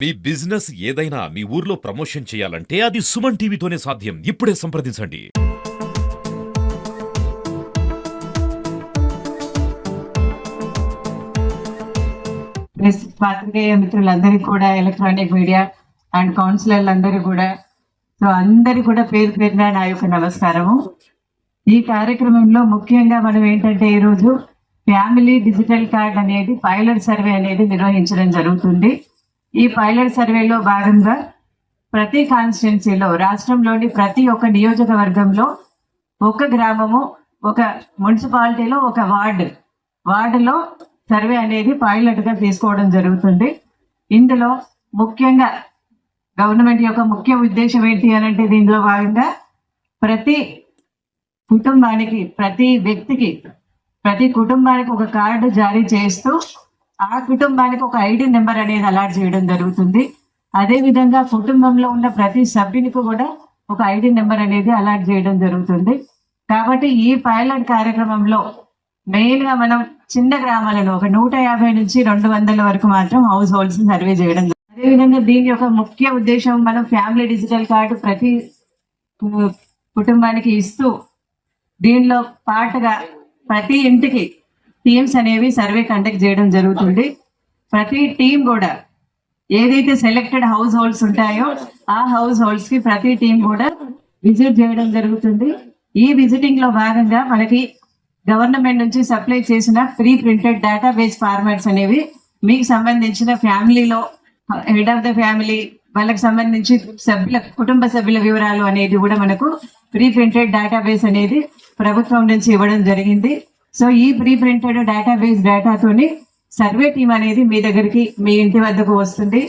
మీ business ఏదైనా మీ ఊర్లో promotion చేయాలంటే అది సుమన్ టీవీతోనే సాధ్యం. ఇప్పుడే సంప్రదించండి. పాత్రికేయ మిత్రులందరికీ కూడా, ఎలక్ట్రానిక్ మీడియా అండ్ కౌన్సిలర్లందరూ కూడా, అందరి కూడా పేరు పేరున నా యొక్క నమస్కారము. ఈ కార్యక్రమంలో ముఖ్యంగా మనం ఏంటంటే ఈరోజు ఫ్యామిలీ డిజిటల్ కార్డ్ అనేది పైలట్ సర్వే అనేది నిర్వహించడం జరుగుతుంది. ఈ పైలట్ సర్వేలో భాగంగా ప్రతి కాన్స్టిట్యున్సీలో, రాష్ట్రంలోని ప్రతి ఒక్క నియోజకవర్గంలో, ఒక గ్రామము, ఒక మున్సిపాలిటీలో, ఒక వార్డులో సర్వే అనేది పైలట్ గా తీసుకోవడం జరుగుతుంది. ఇందులో ముఖ్యంగా గవర్నమెంట్ యొక్క ముఖ్య ఉద్దేశం ఏంటి అనంటే, దీనిలో భాగంగా ప్రతి కుటుంబానికి, ప్రతి వ్యక్తికి, ప్రతి కుటుంబానికి ఒక కార్డు జారీ చేస్తూ ఆ కుటుంబానికి ఒక ఐడి నెంబర్ అనేది అలాట్ చేయడం జరుగుతుంది. అదే విధంగా కుటుంబంలో ఉన్న ప్రతి సభ్యునికి కూడా ఒక ఐడి నెంబర్ అనేది అలాట్ చేయడం జరుగుతుంది. కాబట్టి ఈ పైలట్ కార్యక్రమంలో మెయిన్ గా మనం చిన్న గ్రామాలను ఒక 150 నుంచి 200 వరకు మాత్రం హౌస్ హోల్డ్స్ సర్వే చేయడం. అదేవిధంగా దీని యొక్క ముఖ్య ఉద్దేశం, మనం ఫ్యామిలీ డిజిటల్ కార్డు ప్రతి కుటుంబానికి ఇస్తూ దీనిలో పాటుగా ప్రతి ఇంటికి టీమ్స్ అనేవి సర్వే కండక్ట్ చేయడం జరుగుతుంది. ప్రతి టీం కూడా ఏదైతే సెలెక్టెడ్ హౌస్ హోల్డ్స్ ఉంటాయో ఆ హౌస్ హోల్డ్స్ కి ప్రతి టీం కూడా విజిట్ చేయడం జరుగుతుంది. ఈ విజిటింగ్ లో భాగంగా మనకి గవర్నమెంట్ నుంచి సప్లై చేసిన ప్రీ ప్రింటెడ్ డేటాబేస్ ఫార్మాట్స్ అనేవి, మీకు సంబంధించిన ఫ్యామిలీలో హెడ్ ఆఫ్ ద ఫ్యామిలీ వాళ్ళకి సంబంధించి కుటుంబ సభ్యుల వివరాలు అనేది కూడా మనకు ప్రీ ప్రింటెడ్ డేటాబేస్ అనేది ప్రభుత్వం నుంచి ఇవ్వడం జరిగింది. సో ఈ ప్రీ ప్రింటెడ్ డేటాబేస్ డేటాతోని సర్వే టీం అనేది మీ దగ్గరికి, మీ ఇంటి వద్దకు వస్తుంది.